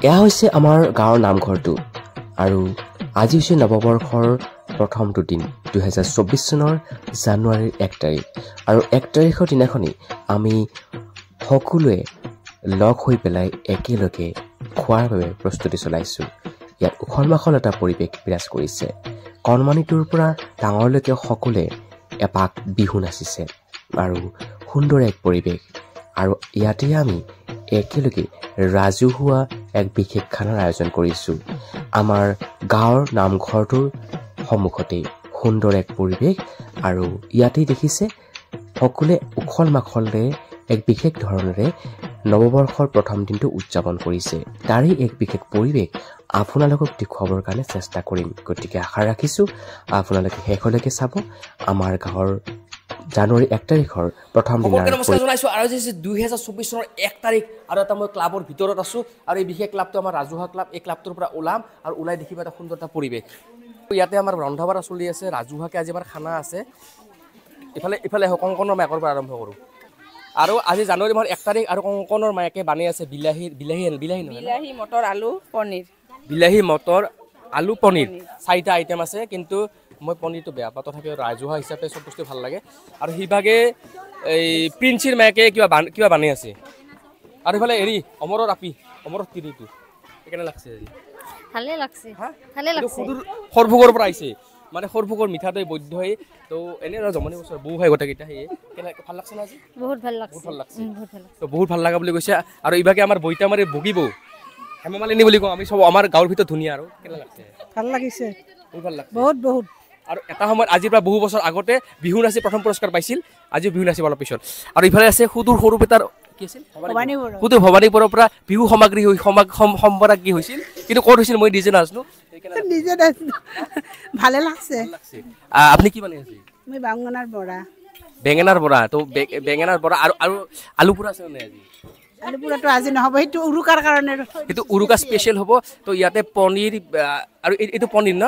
এয়া হৈছে আমাৰ গাঁৱৰ নামঘৰটো আৰু আজি হৈছে নৱবৰ্ষৰ প্ৰথমটো দিন 2024 চনৰ জানুৱাৰীৰ 1 তাৰিখ আৰু 1 তাৰিখৰ দিনাখনি আমি সকলোৱে লগ হৈ পেলাই একেলগে খোৱাৰ বাবে প্ৰস্তুতি চলাইছোঁ। ইয়াত উখল-মাখল এটা পৰিৱেশ বিৰাজ কৰিছে। কণমানিটোৰ পৰা ডাঙৰলৈকে সকলোৱে এপাক বিহু নাচিছে আৰু সুন্দৰ এক পৰিৱেশ আৰু ইয়াতে আমি একেলগে ৰাজহুৱা এক বিশেষ খানাৰ আয়োজন কৰিছোঁ। আমাৰ গাঁৱৰ নামঘৰটোৰ সন্মুখতেই সুন্দৰ এক পৰিৱেশ আৰু ইয়াতেই দেখিছে সকলোৱে উখল মাখলেৰে এক বিশেষ ধৰণেৰে নৱবৰ্ষৰ প্ৰথম দিনটো উদযাপন কৰিছে। তাৰেই এক বিশেষ পৰিৱেশ আপোনালোকক দেখুৱাবৰ কাৰণে চেষ্টা কৰিম। গতিকে আশা ৰাখিছোঁ আপোনালোকে শেষলৈকে চাব। আমাৰ গাঁৱৰ জানুৱাৰী 1 তাৰিখৰ প্ৰথম দিনৰ নমস্কাৰ জনাইছোঁ। আৰু আজি 2024 চনৰ 1 তাৰিখ আৰু এটা মই ক্লাবৰ ভিতৰত আছোঁ আৰু এই বিশেষ ক্লাবটো আমাৰ ৰাজহুৱা ক্লাব। এই ক্লাবটোৰ পৰা ওলাম আৰু ওলাই দেখিব এটা সুন্দৰ এটা পৰিৱেশ। ইয়াতে আমাৰ ৰন্ধা বঢ়া চলি আছে, ৰাজহুৱাকৈ আজি আমাৰ খানা আছে। ইফালে কংকনৰ মায়কৰ পৰা আৰম্ভ কৰোঁ। আৰু আজি জানুৱাৰী মাহৰ 1 তাৰিখ আৰু কংকনৰ মায়কে বানি আছে বিলাহী মটৰ আলু পনীৰ। বিলাহী মটৰ আলু পনীৰ 4টা আইটেম আছে, কিন্তু মই পনীৰটো বেয়া পাওঁ, তথাপিও ৰাজহুৱা হিচাপে চব বস্তু ভাল লাগে। আৰু সিভাগে এই প্ৰিন্সিৰ মায়েকে কিবা বানি আছে। আৰু ইফালে অমৰৰ তিৰিটো কেনে লাগছে আজি? ভালে লাগছে, ভালে লাগছে। সৰভোগৰ পৰা আহিছে, মানে সৰভোগৰ মিঠা দৈ বৈদ্য হৈ তো এনেই জমনি বছৰ বহু খাই গোটেইকেইটা সেয়ে কেনে ভাল লাগছে না আজি? বহুত ভাল লাগছে, বহুত ভাল লাগছে, তো বহুত ভাল লগা বুলি কৈছে। আৰু ইভাগে আমাৰ বইতামাৰী বগিব হেমমালিনী বুলি কওঁ আমি, চব আমাৰ গাঁৱৰ ভিতৰত ধুনীয়া। আৰু কেনে লাগছে? ভাল লাগিছে, বহুত ভাল লাগছে, বহুত। আৰু এটা সময়ত আজিৰ পৰা বহু বছৰ আগতে বিহু নাচি প্ৰথম পুৰস্কাৰ পাইছিল, আজিও বিহু নাচিব অলপ পিছত। আৰু ইফালে আছে সুদূৰ সৰু বেটাৰ কি আছিল সুদূৰ ভৱানীপুৰৰ পৰা বিহু সামগ্ৰী সম্পৰাগী হৈছিল, কিন্তু ক'ত হৈছিল মই নিজে নাজানো। ভালে লাগছে। আপুনি কি বানি আছে? মই বেঙেনাৰ বৰা। তো বেঙেনাৰ বৰা আৰু আলু পোৰা আছে নে আজি? আলু পোৰাটো আজি নহ'ব, সেইটো উৰুকাৰ কাৰণে, সেইটো উৰুকা স্পেচিয়েল হ'ব। তো ইয়াতে পনীৰ আৰু এইটো পনীৰ ন,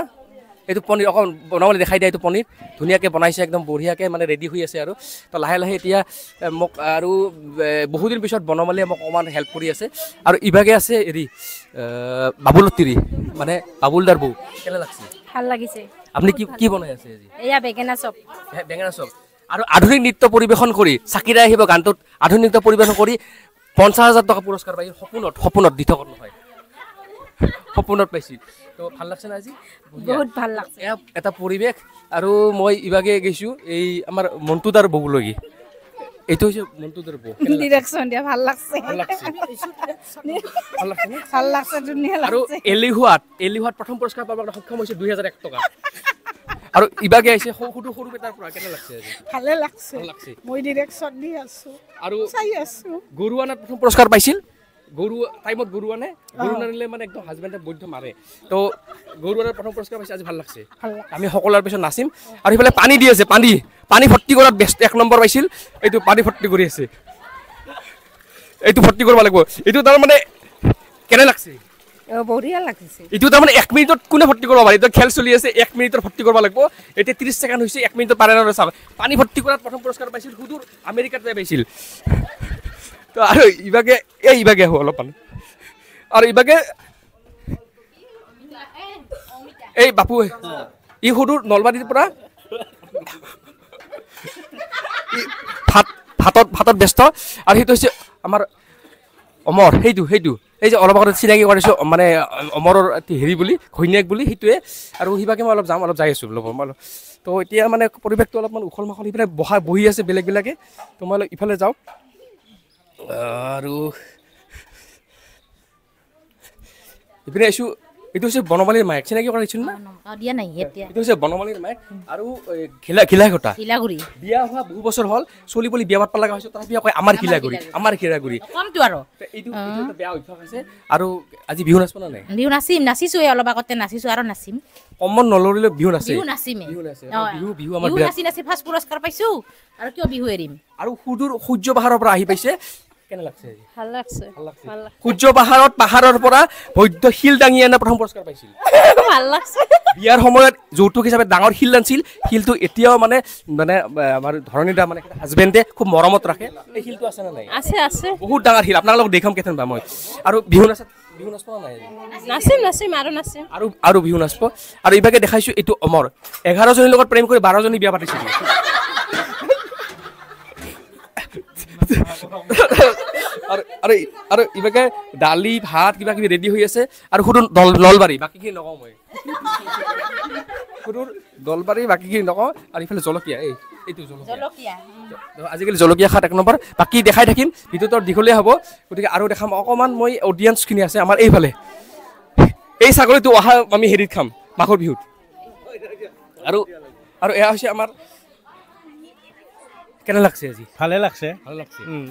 এইটো পনীৰ অকণ বনাবলৈ দেখাই দিয়া। এইটো পনীৰ ধুনীয়াকৈ বনাইছে, একদম বঢ়িয়াকৈ মানে ৰেডি হৈ আছে। আৰু তো লাহে লাহে এতিয়া মোক আৰু বহুদিন পিছত বনমালীয়ে মোক অকণমান হেল্প কৰি আছে। আৰু ইভাগে আছে বাবুলৰ তিৰি, মানে বাবুলদাৰ বৌ। কেনে লাগছে? ভাল লাগিছে। আপুনি কি বনাই আছে আজি? এয়া বেঙেনা চপ। আৰু আধুনিক নৃত্য পৰিৱেশন কৰি চাকিৰাই আহিব গানটোত আধুনিক নৃত্য পৰিৱেশন কৰি 50,000 টকা পুৰস্কাৰ পাইছিল। সপোনত দিঠকত নহয়, সপোনত পাইছিল। তো ভাল লাগছে না আজি? বহুত ভাল লাগছে। এটা পৰিৱেশ। আৰু মই ইভাগে গৈছোঁ এই আমাৰ মন্টুদাৰ বৌলৈকে। এইটো হৈছে মন্টুদাৰ বৌ। ডিৰেকশ্যন দিয়া ভাল লাগছে, ভাল লাগছে, ধুনীয়া লাগছে। আৰু এলিহুৱাত প্ৰথম পুৰস্কাৰ পাবলৈ সক্ষম হৈছে 2001 টকা। আৰু ইভাগে আহিছে সৰু বেটাৰ পৰা। কেনে লাগছে আজি? ভালে লাগছে, মই ডিৰেকশ্যন দি আছোঁ আৰু চাই আছোঁ। গৰুৱানাত প্ৰথম পুৰস্কাৰ পাইছিল। গৰু নানিলে মানে একদম হাজবেণ্ডে বৈধ মাৰে। তো গৰুৱানাত প্ৰথম পুৰস্কাৰ পাইছে, আজি ভাল লাগছে। আমি সকলোৰে পিছত নাচিম। আৰু সিফালে পানী দি আছে, পানী ভৰ্তি কৰাত বেষ্ট 1 নম্বৰ পাইছিল। এইটো পানী ভৰ্তি কৰি আছে, এইটো ভৰ্তি কৰিব লাগিব। এইটো তাৰমানে কেনে লাগছে? বঢ়িয়া লাগিছে। এইটো তাৰমানে 1 মিনিটত কোনে ভৰ্তি কৰিব পাৰে? এইটো খেল চলি আছে, 1 মিনিটত ভৰ্তি কৰিব লাগিব। এতিয়া 30 ছেকেণ্ড হৈছে, 1 মিনিটত পাৰে ন? চাওক, পানী ভৰ্তি কৰাত প্ৰথম পুৰস্কাৰ পাইছিল, সুদূৰ আমেৰিকাত পাইছিল। তো আৰু ইভাগে আহো অলপমান। আৰু ইভাগে এই বাপু সুদূৰ নলবাৰীৰ পৰা ভাতত ব্যস্ত। আৰু সেইটো হৈছে আমাৰ অমৰ, সেইটো এই যে অলপ আগতে চিনাকি কৰিছোঁ, মানে অমৰৰ বুলি ঘৈণীয়েক বুলি, সেইটোৱে। আৰু সিভাগে মই অলপ যাই আছোঁ তো এতিয়া মানে পৰিৱেশটো অলপমান উখল মাখল। সিফালে বহি আছে বেলেগবিলাকে, তো মই অলপ ইফালে যাওঁ। আৰু ইপিনে আছোঁ। এইটো হৈছে বনমালীৰ মায়েক, চিনাকি কৰাইছিল না? এইটো হৈছে বনমালীৰ মায়েক। আৰু ঘিলাঘটা বিয়া হোৱা বহু বছৰ হ'ল, চলি পলি বিয়া পাতিব লগা হৈছে, তথাপিও কয় আমাৰ ঘিলাগুৰি। এইটো বেয়া অভ্যাস আছে। আৰু আজি বিহু নাচিব না নাই? বিহু নাচিছো, অলপ আগতে নাচিছো আৰু নাচিম। কমন নলৰিলে বিহু নাচিম। বিহু আমাৰ নাচি ফাৰ্ষ্ট পুৰস্কাৰ পাইছো, আৰু কিয় বিহু এৰিম? আৰু সুদূৰ সূৰ্য পাহাৰৰ পৰা আহি পাইছে। কেনে লাগছে? ভাল লাগছে। সূৰ্য পাহাৰৰ পৰা বৈদ্য শিল দাঙি আনে প্ৰথম পুৰস্কাৰ পাইছিল। ভাল লাগছে। বিয়াৰ সময়ত যৌতুক হিচাপে ডাঙৰ শিল আনিছিল। শিলটো এতিয়াও মানে আমাৰ ধৰণীদা মানে হাজবেণ্ডে খুব মৰমত ৰাখে। এই শিলটো আছে নে নাই? আছে। বহুত ডাঙৰ শিল, আপোনালোকক দেখাম কেতিয়াবা মই। আৰু বিহু নাচত বিহু নাচব নাই নাচিম নাচিম আৰু নাচিম আৰু বিহু নাচব আৰু ইভাগে দেখাইছো এইটো অমৰ 11 জনীৰ লগত প্ৰেম কৰি 12 জনী বিয়া পাতিছিল আৰু ইভাগে দালি ভাত কিবা কিবি ৰেডি হৈ আছে আৰু সুদুৰ নলবাৰী বাকী কি নকওঁ মই সুদুৰ দলবাৰী বাকী কি নকওঁ আৰু ইফালে জলকীয়া এইটো জলকীয়া আজিকালি জলকীয়া খাত 1 নম্বৰ বাকী দেখাই থাকিম ভিডিঅ'টো দীঘলীয়া হ'ব গতিকে আৰু দেখাম অকমান মই অডিয়েন্সখিনি আছে আমাৰ এইফালে এই ছাগলীটো অহা আমি হেৰিত খাম মাঘৰ বিহুত আৰু এয়া হৈছে আমাৰ কেনে লাগছে আজি ভালে লাগছে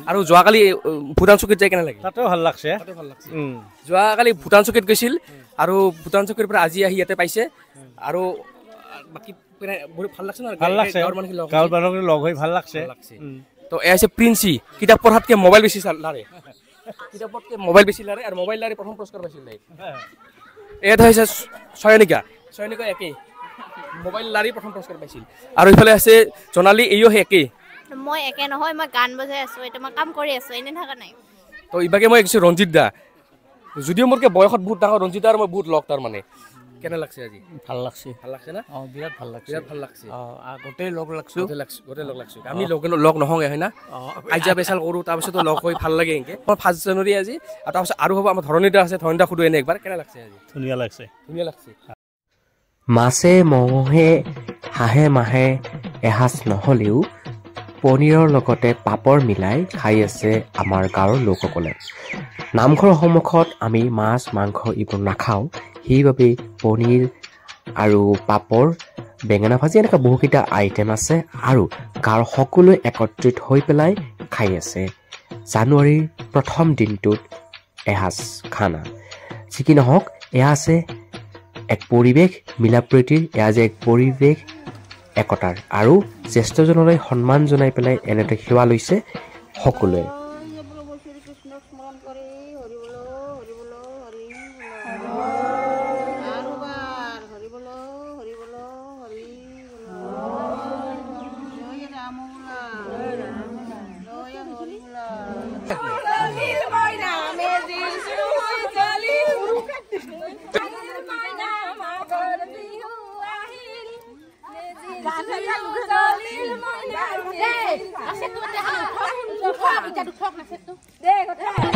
আৰু যোৱাকালি ভূটান চকীত যাই কেনে লাগিল তাতেও ভাল লাগছে যোৱাকালি ভূটান চকীত গৈছিল আৰু ভূটান চকীৰ পৰা আজি আহি ইয়াতে পাইছে আৰু বাকী ভাল লাগছে গাঁৱৰ মানুহখিনি লগ হৈ ভাল লাগছে তো এয়া হৈছে প্ৰিন্সি কিতাপ পঢ়াতকে মোবাইল বেছি লাৰে কিতাপতকে মোবাইল বেছি লাৰে আৰু মোবাইল লাৰি প্ৰথম পুৰস্কাৰ পাইছিল এয়াত হৈছে ছয়নিকা একেই মোবাইল লাৰি প্ৰথম পুৰস্কাৰ পাইছিল আৰু ইফালে আছে জোনালী এইও একেই মই একে নহয় মই গান বজাই আছো এটা মই কাম কৰি আছো এনে থাকা নাই তো ইভাগে মই কিছু ৰঞ্জিত দা যদিও মোৰকে বয়সত বহুত ডাঙৰ ৰঞ্জিত দাৰ মই বহুত লগ তাৰ মানে কেনে লাগছে আজি ভাল লাগছে না বিৰাট ভাল লাগছে গোটেই লগ লাগছো আমি লগ নহওঁগে হয় না কাজিয়া পেচাল কৰোঁ তাৰপিছতো লগ হৈ ভাল লাগে এনেকৈ 1 জানুৱাৰী আজি আৰু তাৰপিছত আৰু হ'ব আমাৰ ধৰণীদা আছে ধৰণীদা সুধো এনে একবাৰ কেনে লাগছে আজি ধুনীয়া লাগছে মাছে মঙহে হাঁহে মাহে এসাঁজ নহ'লেও পনীৰৰ লগতে পাপৰ মিলাই খাই আছে আমাৰ গাঁৱৰ লোকসকলে নামঘৰৰ সন্মুখত আমি মাছ মাংস এইবোৰ নাখাওঁ সেইবাবে পনীৰ আৰু পাপৰ বেঙেনা ভাজি এনেকুৱা বহুকেইটা আইটেম আছে আৰু গাঁৱৰ সকলোৱে একত্ৰিত হৈ পেলাই খাই আছে জানুৱাৰীৰ প্ৰথম দিনটোত এসাঁজ খানা যি কি নহওক এয়া আছে এক পৰিৱেশ মিলাপ্ৰীতিৰ এয়া যে এক পৰিৱেশ একতাৰ আৰু জ্যেষ্ঠজনলৈ সন্মান জনাই পেলাই এনেতে সেৱা লৈছে সকলোৱে দে